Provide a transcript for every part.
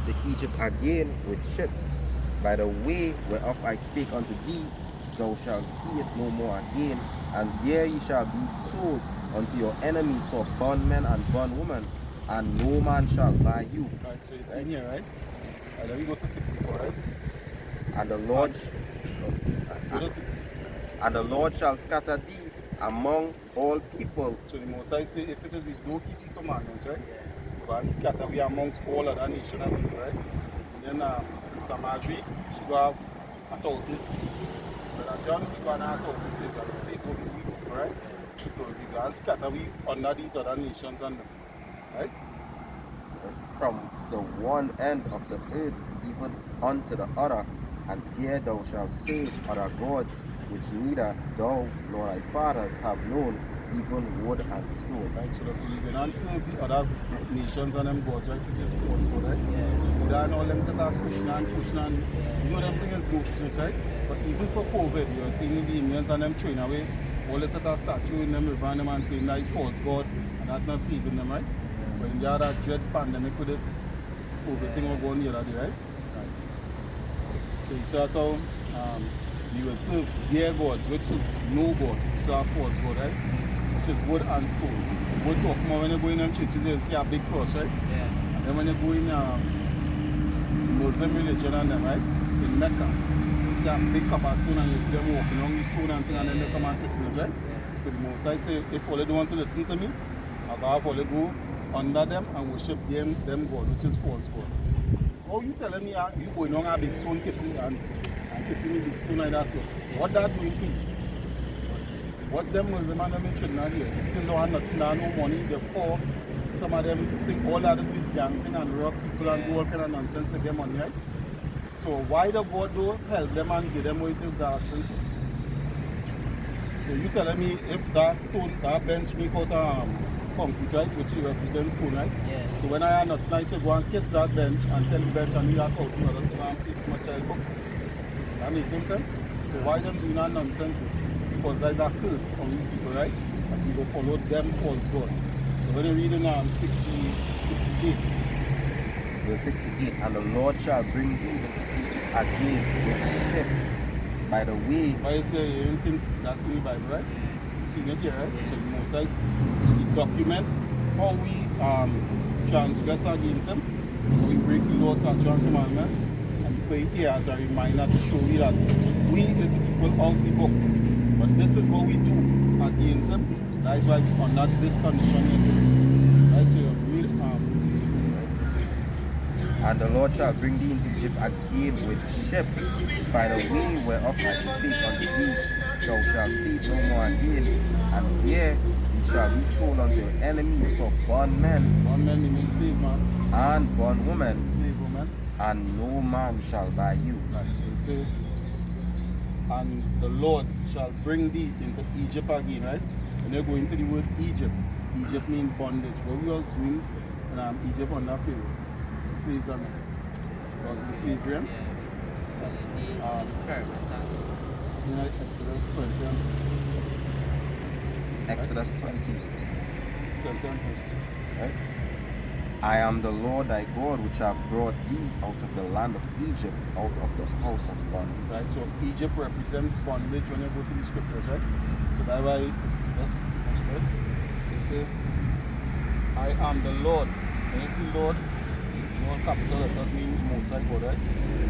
into Egypt again with ships. By the way whereof I spake unto thee, thou shalt see it no more again, and there ye shall be sold unto your enemies for bondmen and bondwomen, and no man shall buy you. Right, so you see here, right? Let me go to 64, right? And the Lord Go to 60. and the Lord shall scatter thee among all people. So the Most High say, if it is we don't keep the commandments, right? Go and scatter we amongst all other nations and people, right? And then Sister Marjorie, she go have 1,000 slaves. Brother John, we go and have 1,000 slaves, and the slave go be we, right? So we go and scatter we under these other nations and them, right? From the one end of the earth even unto the other, and there thou shalt serve other gods, which neither thou nor thy fathers have known, even wood and stone. Right, so that we go and serve the other nations and them gods, right? Which is false, right? Yeah. Buddha and all them that are Krishna and you know them things go business, right? But even for COVID, you're seeing the Indians and them throwing away all this that are statue in them, revering them and saying that is false God, and that's not saving them, right? But in the other dread pandemic with this COVID thing going the other day, right? So you start out, you will serve their gods, which is no God, which are false God, right? Which is wood and stone. Wood talk more when you go in them churches, you see a big cross, right? Yeah. And then when you go in Muslim religion and them, right? In Mecca, you see a big cup of stone and you see them walking along the stone and thing, and then they come and listen, right? Yeah. So the Most High say, if all they don't want to listen to me, I'll have all they go under them and worship them God, which is false God. How you telling me you going on a big stone kissing and kissing me big stone like that? So what that doing to you? What them Muslim and them children are here? They still don't have nothing, they have no money, they're poor. Some of them think all that is gambling and rob people and do all kind of nonsense to get money, right? So why the God don't help them and give them what it is they're asking for? So you telling me if that stone, that bench make out concrete, right, which represents stone, right? Yeah. So when I am not nice to go and kiss that bench and tell the bench and you are out to others, so I'm teaching my child books. That makes sense? So why them doing that nonsense? Because there's a curse on you people, right? And people follow them false God. So when you read in 68. Verse 68, and the Lord shall bring thee into Egypt again with ships. By the way, Why you say you didn't think that in the Bible, right? You see it here, right? So the Most High, he document how we transgress against him, how we break the laws, statutes, and commandments, and he put it here as a reminder to show you that we is the people of the book. But this is what we do against him. That is why we under this condition here. Right? So you read 16, right? and the Lord shall bring thee into Egypt again with ships. By the way whereof I speak unto thee, thou shalt see it no more again, and there ye shall be sold unto your enemies for bondmen. Bondmen means slave man. And bondwomen, Slave woman. and no man shall buy you. Right, so it says, and the Lord shall bring thee into Egypt again, right? When you go into the word Egypt, Egypt means bondage. What we was doing in Egypt under Pharaoh, slaves on them. Was in slavery. You know, Exodus 20. It's Exodus 20. 20 and verse 2. Right? I am the Lord thy God, which have brought thee out of the land of Egypt, out of the house of bondage. Right, so Egypt represents bondage when you go to the scriptures, right? So that's why that's good. They say, I am the Lord. When you see Lord, no capital letters mean Most High God, right?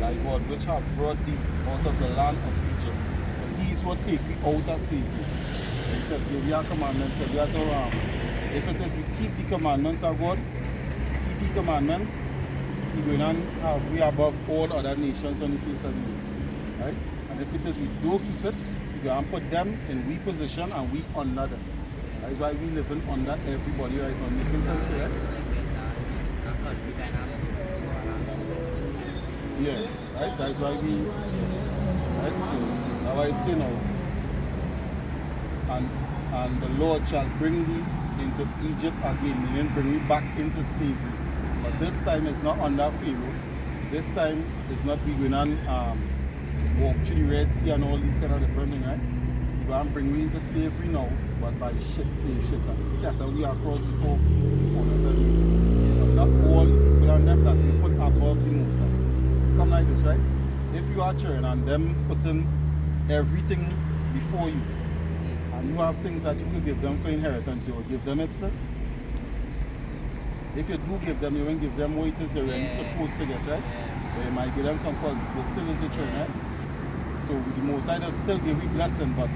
Thy God, which have brought thee out of the land of Egypt. And he is what take thee out of slavery. He said, give you a commandment, tell you to if it is we keep the commandments of God, keep the commandments, we going to have we above all other nations on the face of the earth. Right? And if it is we don't keep it, we going to put them in we position and we under them. That is why we living under everybody right now. Making sense, right? Yeah, right? That's why we, right? So, that's why I say now, and the Lord shall bring thee into Egypt again, meaning bring you back into slavery. But this time it's not under Pharaoh. This time it's not we going on walk through the Red Sea and all these kind of different things, right? We're going to bring you into slavery now, but by ships, slave ships, and scatter we across the four corners of the earth. Not all people on them that we put above the Most High. Come like this, right? If you are children and them putting everything before you, and you have things that you could give them for inheritance, you will give them it, sir. If you do give them, you won't give them what it is they're really supposed to get, right? So you might give them some cause they still is your children, right? So the Most High does still give you blessing, but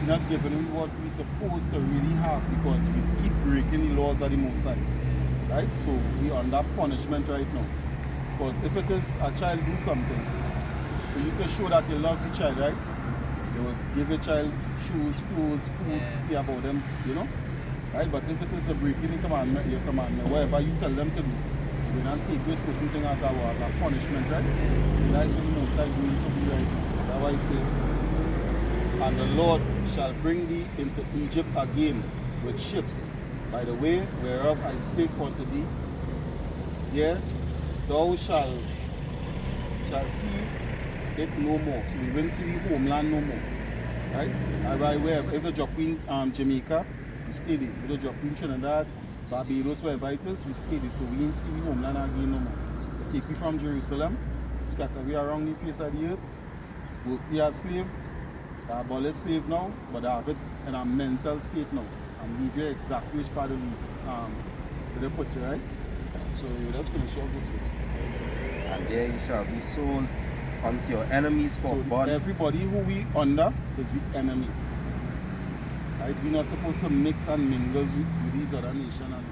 not giving you what we're supposed to really have because we keep breaking the laws of the Most High, right? So we're under punishment right now. Because if it is a child do something, for you to show that you love the child, right? You will give your child shoes, clothes, food, see about them, you know? Right? But if it is a breaking the commandment, your commandment, whatever you tell them to do, you will not take your certain thing as a punishment, right? And that's what the Most High going to be right now. So that's why I say, and the Lord shall bring thee into Egypt again with ships, by the way whereof I spake unto thee. There thou shalt see it no more. So we won't see the homeland no more. Right? And by wherever, if you drop in Jamaica, we stay there. If you drop in Trinidad, Barbados, wherever it is, we stay there. So we ain't see the homeland again no more. They take me from Jerusalem, scatter we around the face of the earth, work we as slave. I abolish slave now, but I have it in a mental state now. And leave you exactly which part of the picture, right? So you just finish off this way. And there you shall be sold unto your enemies for So bond. everybody who we under is the enemy. Right? We're not supposed to mix and mingle with these other nations.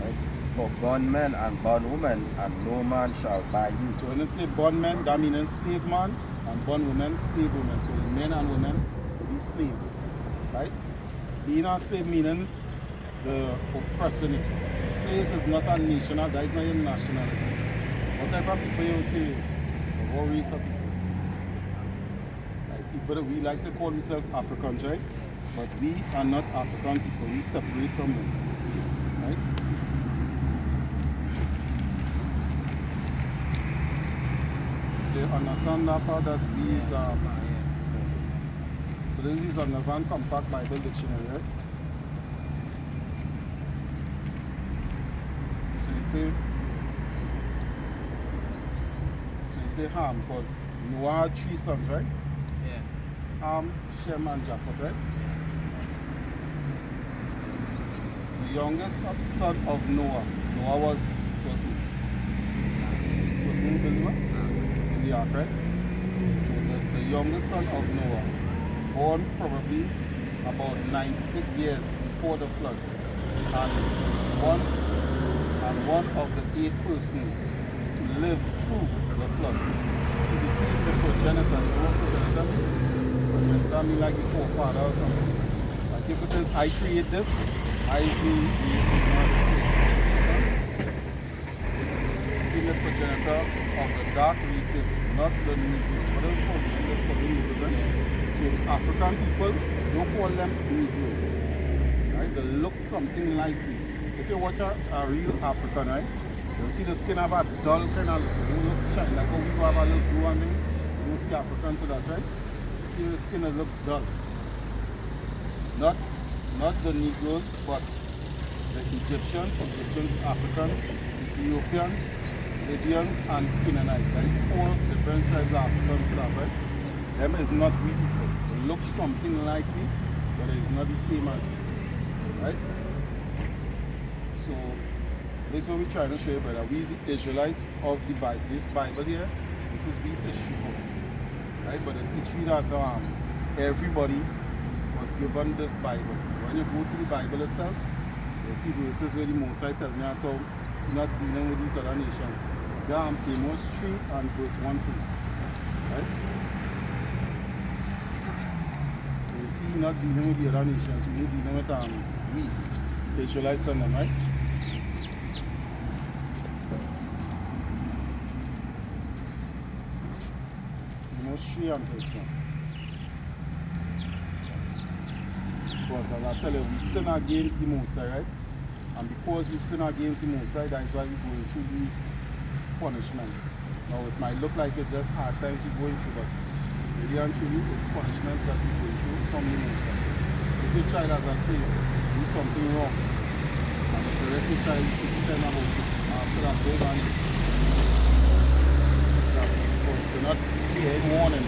Right? For bondmen and bondwomen, and no man shall buy you. So when you say bondmen, that means slave man, and bondwomen, slave women. So the men and women will be slaves. Right? Being a slave meaning the oppressing it. Slaves is not a nation, that is not your nationality. Whatever people you say, what race of people. Like people that we like to call ourselves Africans, right? But we are not African people, we separate from them. Right? They understand that part that these so this is on the Van Compact Bible Dictionary, right? So you say Ham, because Noah had 3 sons, right? Yeah. Ham, Shem, and Japheth, right? The youngest son of Noah was who? Was who believer? In the ark, right? So the youngest son of Noah, born probably about 96 years before the flood, and one of the 8 persons to live through the flood. He became the progenitor. You know what progenitor means? Progenitor means like the forefather or something. Like if it is I create this, I be the progenitor of the dark races, not the Negroes. What else called them? That's called the Negroes. So African people, don't call them Negroes. Right? They look something like me. If you watch a real African, right? You'll see the skin have a dull kind of look shiny, like how we have a little blue on them. You don't see Africans with that, right? You see the skin that look dull. Not the Negroes, but the Egyptians, Africans, Ethiopians, Libyans, and Canaanites, right? 4 different tribes of Africans with that, right? Them is not we people. They look something like me, but it's not the same as we, right? So this is what we're trying to show you, brother. We the Israelites of the Bible. This Bible here, this is we issue. Right? But it teach you that everybody was given this Bible. When you go to the Bible itself, you'll see verses where the Most High tells me that you're not dealing with these other nations. Amos 3 and verse 1 2. Right? So you see, you're not dealing with the other nations, you're dealing with we, the Israelites and them, right? Amos 3 and verse 1. Because as I tell you, we sin against the Most High, right? And because we sin against the Most High, that is why we're going through these punishments. Now it might look like it's just hard times we're going through, but really and truly it's punishments that we're going through from the Most High. If your child, as I say, do something wrong, and if you correct your child, teach them about So that goes on. Because they're not clear in warning.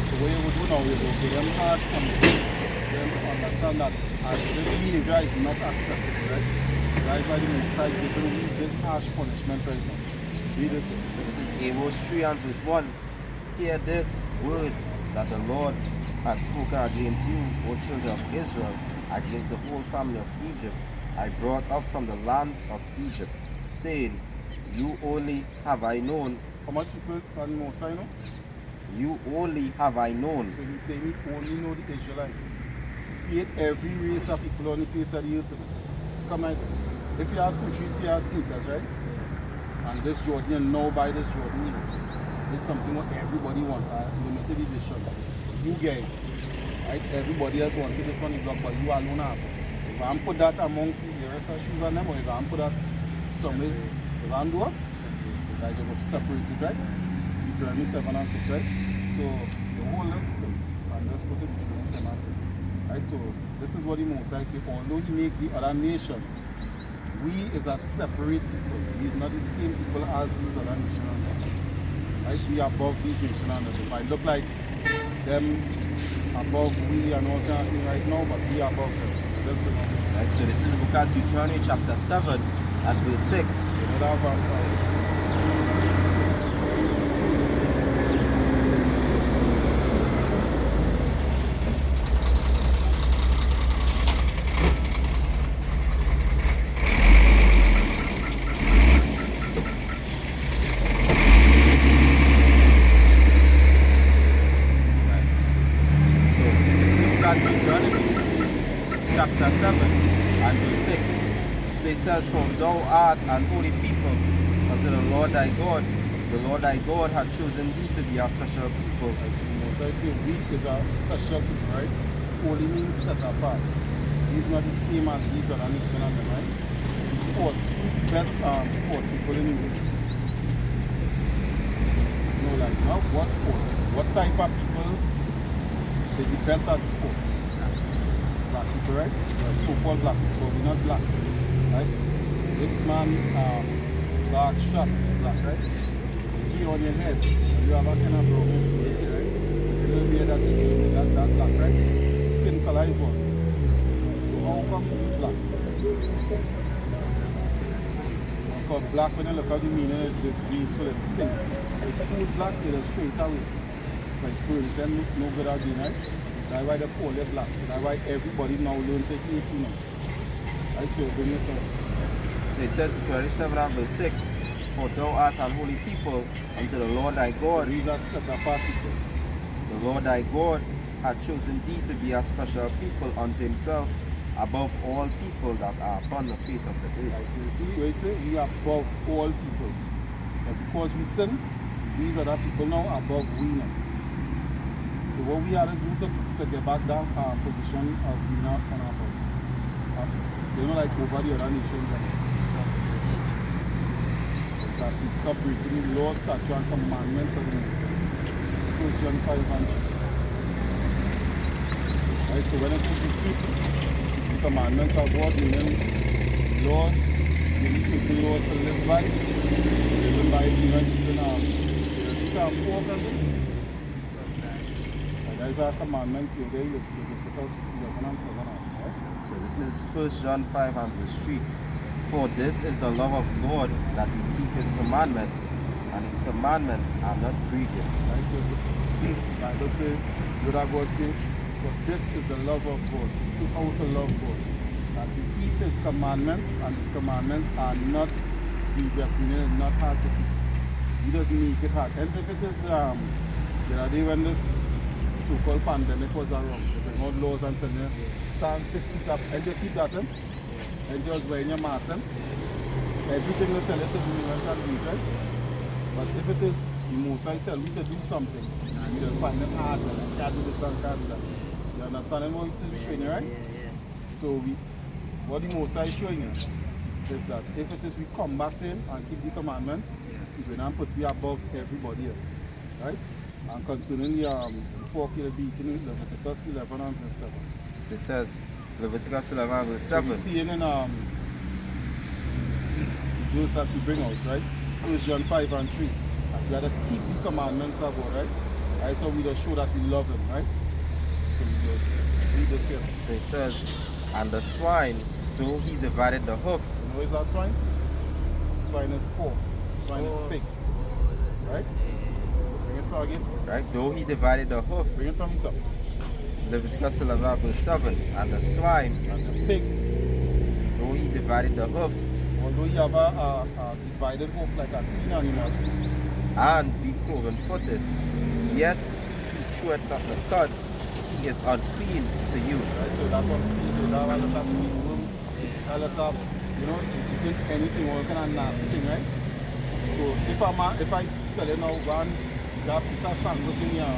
So what you would do now, you will give them harsh punishment. Get them to understand that as this behavior is not acceptable, right? That is why the Most High is giving you this harsh punishment right now. Read this. This is Amos 3 and verse 1. Hear this word that the Lord hath spoken against you, O children of Israel, against the whole family of Egypt. I brought up from the land of Egypt, saying, you only have I known. How much people can the Most High know? You only have I known. So he's saying he only know the Israelites. He hate every race of people on the face of the earth. Come like this. If you have 2-3 pair of sneakers, right? And this Jordan, you know buy this Jordan. It's something what everybody wants, limited edition. You get it, right? Everybody else wanted this on the block, but you alone have it. If I put that amongst the rest of shoes on them, or if I put that somewhere, if I do it, like you would separate it, right? Deuteronomy 7 and 6, right? So the whole list, and just put it between 7 and 6. Right? So this is what the Most High say. Although he make the other nations, we is a separate people. He is not the same people as these other nations. Right? We are above these nations. It might look like them above we and all kind of thing right now, but we are above them. That's the number. Right, so this is the book of Deuteronomy chapter 7 and verse 6. Another vampire. Chapter 7 and verse 6. So it says, for thou art an holy people unto the Lord thy God. The Lord thy God hath chosen thee to be a special people. Right, so the Most High say we is a special people, right? Holy means set apart. He's not the same as these other nations, right? Sports, who's the best sports people in English? No, like, now, what sport? What type of people is the best at sports? Black people, right? So-called black people, but we're not black, right? This man, dark strap, black, right? Here on your head, you have a kind of brownish face, right? A little beard that black, right? Skin color is what? So how come you black? Because black, when you look at the meaning, it's this graceful, it's stink. If food black, it is straight away. Like pearls, them look no good again, right? That's why they call it black. So that's why everybody now learn to hate you now. Right, so bring this up. So it says Deuteronomy 7 and verse 6. For thou art an holy people unto the Lord thy God. These are set apart people. The Lord thy God hath chosen thee to be a special people unto himself above all people that are upon the face of the Right, earth. so you see where it says we are above all people. But because we sin, these other people now are above we now. So what we have to do to get back that position of being on our above. You know, like over the other nations. Exactly. Stop breaking the laws, statutes, and commandments of the Most High. 1 John 5 and 3. Right, so when it is we keep the commandments of God, meaning laws, really certain laws to live by, living by even pork and things. That is our commandment today, Leviticus 11 and 7. Right? So this is 1 John 5 and verse 3. For this is the love of God, that we keep his commandments, and his commandments are not grievous. Right, so this is Bible say, what God say, but this is the love of God. This is how to love God. That we keep his commandments, and his commandments are not grievous, meaning not hard to keep. He doesn't make it hard. And if it is the other day when this so-called pandemic was around, they bring out laws and tell you, stand 6 feet up, and you keep that in, and just wearing your mask in. Everything they tell you to do, you can't do it, right? But if it is the Most High tell you to do something, and you just find it hard, and you can't do this and can't do that. You understand what it is showing you, right? So what the Most High is showing you is that if it is we come back to him and keep the commandments, he will not put we above everybody else, right? And concerning the pork you'll be eating, Leviticus 11 and verse 7. It says Leviticus 11 and verse 7. So we see in those that we bring out, right? 1 John 5 and 3. We got to keep the commandments of God, right? Right, so we just show that we love him, right? So we just read this here. So it says, and the swine, though he divided the hoof. You know, is that swine? Swine is pork. Swine is pig. Right? Bring it from again. Right? Though he divided the hoof. Bring it from the top. Leviticus 11 verse 7. And the swine, And the pig, though he divided the hoof, although you have a divided hoof like a clean animal, and be cloven footed, yet he cheweth not the cud, he is unclean to you. right? So that's what you have a lot of room, a lot of, you know, eating anything, all kind of nasty thing, right? So if I tell you now, go and grab a piece of sandwich in your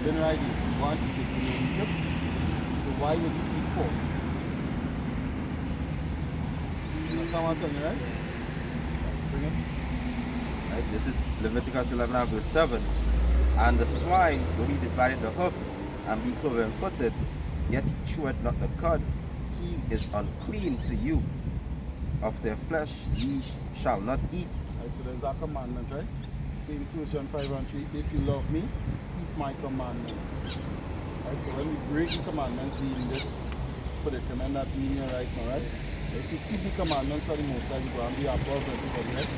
dinner ID, go and eat it, you know, eat it. So why would you eat pork? You know, someone tell me, right? Bring it. Right? This is Leviticus 11 and verse 7. And the swine, though he divided the hoof, and be cloven footed, yet he cheweth not the cud, he is unclean to you. Of their flesh ye shall not eat. Right, so there's that commandment, right? So in 1 John 5 and 3, if you love me, keep my commandments. Right, so when we break the commandments, we in this predicament that we in here right now, right? If you keep the commandments of the Most High, you go and be above everybody, right?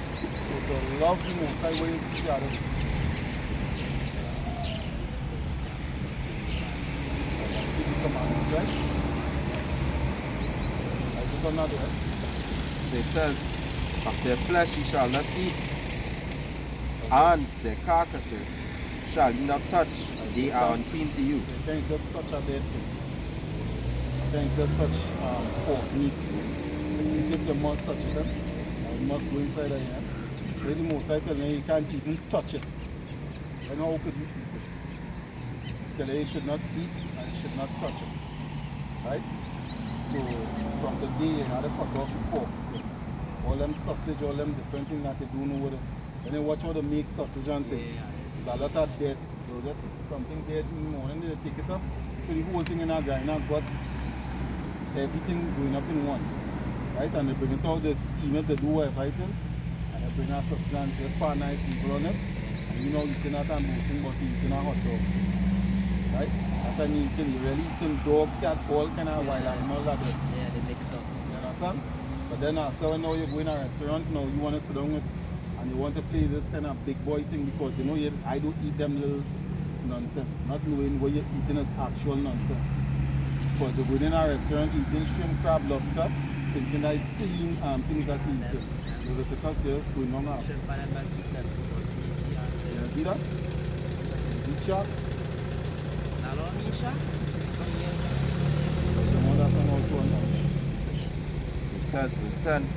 So to love the Most High, where you see others. Keep the commandments, right? I just on that, right? So it says, of their flesh ye shall not eat, and their carcasses shall ye not touch, they are unclean to you. So saying just touch a dead thing. Saying just touch pork, meat. If you must touch it, and you must go inside of here. So the Most I tell you, you can't even touch it. Then how could you eat it? Tell you should not eat and you should not touch it. Right? So from the day you had to cut off the pork, all them sausage, all them different things that you don't know what it. When you watch how they make sausage and things, it's a lot of dead. So just something dead in the morning, they take it up, throw the whole thing in a grinder, got everything going up in one. Right? And they bring it out, they steam it, they do whatever it is, and they bring a sausage and just put a nice people on it. And you know eating that and boasting but eating a hot dog. Right? After eating, you really eating dog, cat, all kind of wild animals that way. Yeah, they mix up. You understand? But then after now you go in a restaurant, now you want to sit down with and you want to play this kind of big boy thing because you know I don't eat them little nonsense. Not knowing what you're eating is actual nonsense. Because you go in a restaurant eating shrimp, crab, lobster, thinking that it's clean things that you eat. So the because you're just going on now. Shrimp and basket left for Tunisia and You see that? See shark? Nalo Misha? The one that's on all two and lunch. It says, verse 10,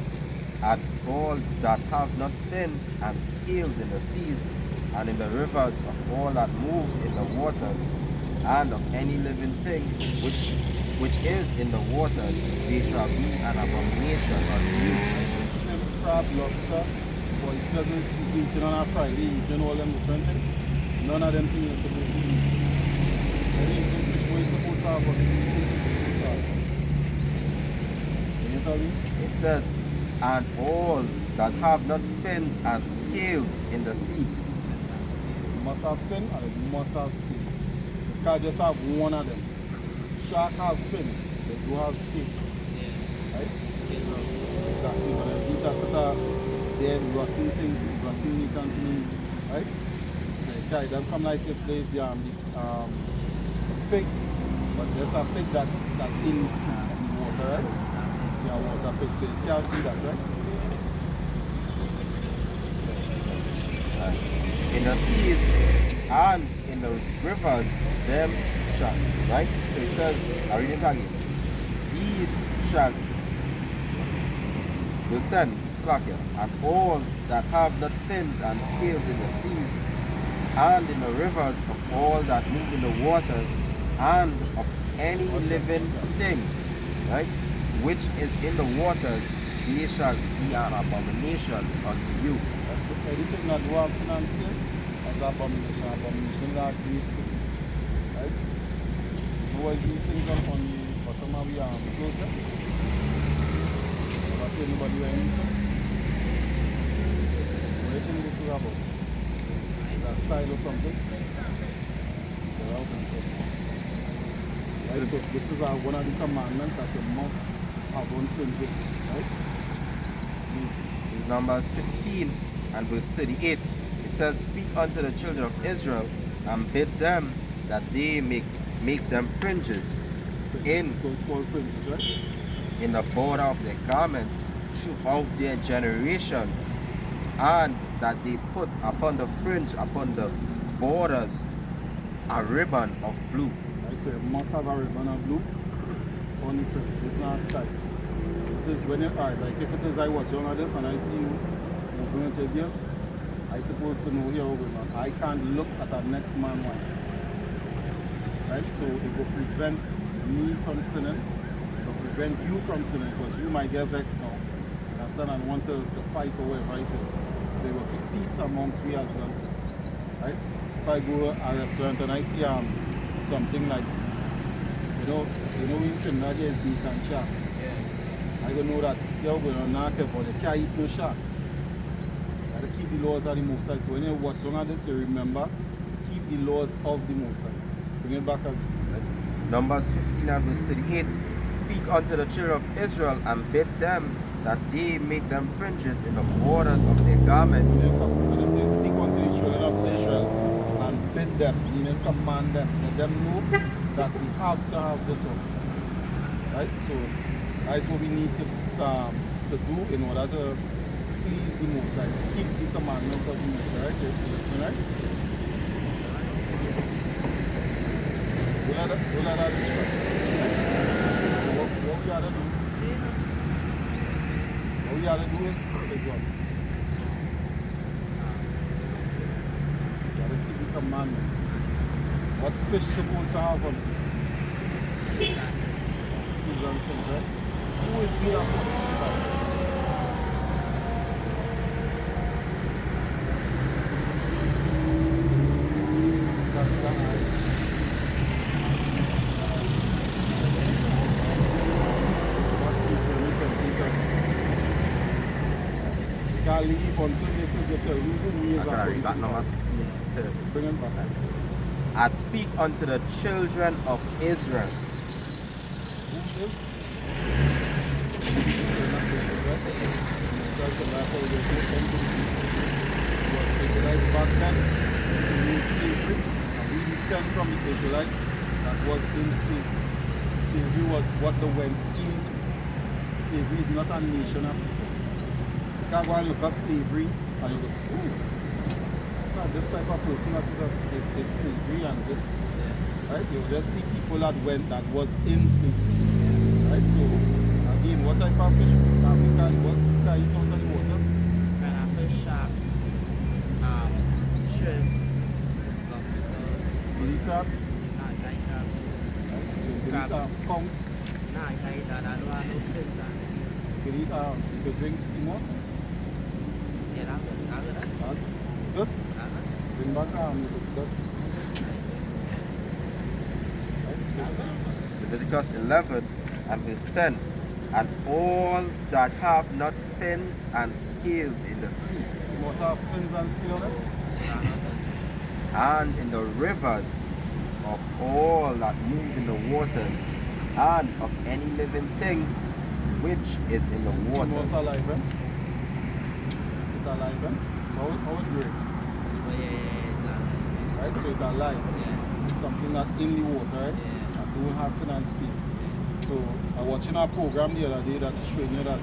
and all that have not fins and scales in the seas, and in the rivers of all that move in the waters, and of any living thing which is in the waters, they shall be an abomination unto you. Shrimp, crab, lobster, oysters is eating on a Friday, eating all them different things. None of them things you're supposed to eat. Anything which way you're supposed to have, but you're supposed to have. Can you tell me? It says, and all that have not fins and scales in the sea. You must have fin and you must have skin. You can't just have one of them. Shark have fin, they do have skin. Yeah, Right? skin roll. Exactly. When I see that sort of dead, rotten things, rotten meat and things, right? So you carry them from like this place, yeah, pig. But there's a pig that's in the sea, in the water, right? Yeah, water pig. So you can't do that, right? In the seas and in the rivers, them shall, right? So it says, I read it again. These shall, verse 10, slack here, and all that have not fins and scales in the seas, and in the rivers of all that move in the waters, and of any living thing, right, which is in the waters, they shall be an abomination unto you. So anything that do have fin and skin, that's abomination. Abomination is a great sin. Right? You know what these things are on the bottom of your clothes? Never see anybody wearing it. think this is about? Is that style or something? Yeah, I think so. Right, so this is one of the commandments that you must have unfringed it, right? This is Numbers 15 and verse 38. It says, speak unto the children of Israel and bid them that they make them fringes in Those called fringes, right? in the border of their garments throughout their generations, and that they put upon the fringe, upon the borders, a ribbon of blue. Right, so you must have a ribbon of blue on the fringe. It's not style. This is when you are, like if it is I watch on this and I see you moving into here, I supposed to know here over now. I can't look at that next man one. Right? So it will prevent me from sinning. It will prevent you from sinning because you might get vexed now. Understand, and want to fight or whatever it is. They will keep peace amongst we as well. Right? If I go to a restaurant and I see something like, in Trinidad there's beef and shark. I don't know that you're going to knock it, but you can't eat no shark. You got to keep the laws of the Most High. So when you watch some of this, you remember, keep the laws of the Most High. Bring it back again. Numbers 15 and verse 38. Speak unto the children of Israel and bid them that they make them fringes in the borders of their garments. When you say speak unto the children of Israel and bid them, meaning command them, let them know that we have to have this one. Right? So that's what we need to do in order to please the Most High, keep the commandments of the Most High. Right? You listen, right? What we gotta do? What we gotta do is what? We gotta keep the commandments. What fish supposed to have on it? Skills and things, right? Who is we are? Can't leave until you tell you who is I can read that Numbers 15. Bring him back. And speak unto the children of Israel. Who is? Back then, we slavery, and we descend from the Israelites that was in slavery. Slavery was what they went into. Slavery is not a nation of people. You can't go and look up slavery and you go, ooh, this type of person that is slavery and this, right? You just see people that was in slavery, right? So again, what type of fish that we can eat out of the water? When I fish shark, shrimp, lobsters, Guinea crab, Thai crab. right? So you can Crab. eat conchs, Nah, I can't eat that. I don't have no fins and scales. you can eat, you can drink sea moss. Yeah, that's good. That's good. Good. That's good. Bring back good. Leviticus 11 and verse 10. And all that have not fins and scales in the sea, Sea moss have fins and scales on it. and in the rivers of all that move in the waters, and of any living thing which is in the Sea waters. moss alive, eh? It's alive, eh? So how it work? Oh, yeah. Right? So it's alive. Yeah. It's something that in the water, right? Yeah. That don't have fin and scale. So I watching a program the other day that is showing you that,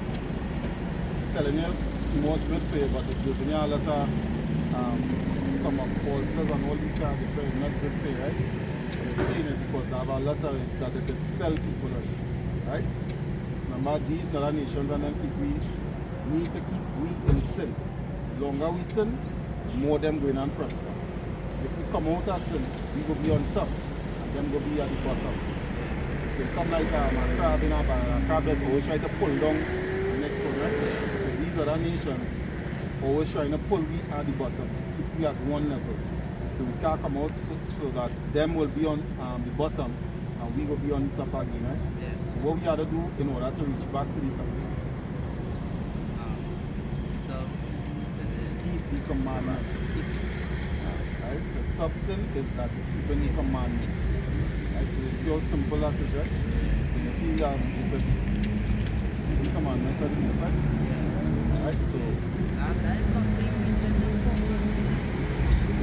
telling you sea moss good for you, but it's giving you a lot of stomach ulcers and all these kind of things, not good for you, right? And they're saying it because they have a lot of it that they can sell people, right? Remember, these other nations and them people, we need to keep we in sin. The longer we sin, the more them going and prosper. If we come out of sin, we will be on top, and them will be at the bottom. So it's come like a crab in a barrel. A crab that's always trying to pull down the next one, right? So these other nations always trying to pull we at the bottom, keep we at one level. So we can't come out so that them will be on the bottom and we will be on the top again, right? Yeah. So what we have to do in order to reach back to the top? So, Keep the commandment. Right? To stop sin is that keeping the commandment. Right? So you see how simple that is, right? When you feel that the commandments are the most right? Right? So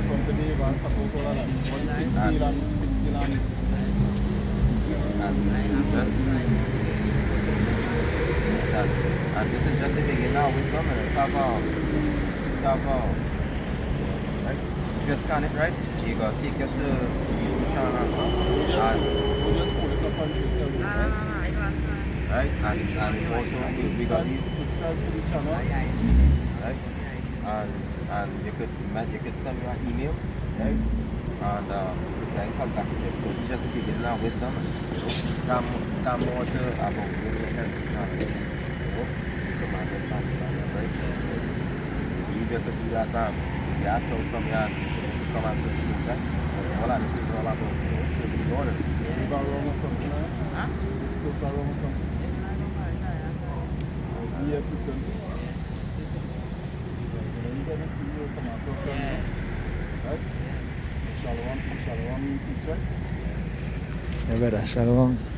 from today, we're supposed to learn what you can steal and and this is just the beginning now with some right? If you scan it right, you got to take it to YouTube channel and stuff. And right? And also we got these subscribe to the channel. right? And you could send me an email, right? And then contact you. So it's just the beginning of wisdom. Come more to about living in heaven. Commandments and standards, right? You get to do that you ask out from your come and serve the Most High. All of this is all about serving the Lord. You got wrong with something, huh? You got wrong with something. Yes, you can. You get to see you come out of right? Shalom, peace, right? Yeah, brother. Shalom.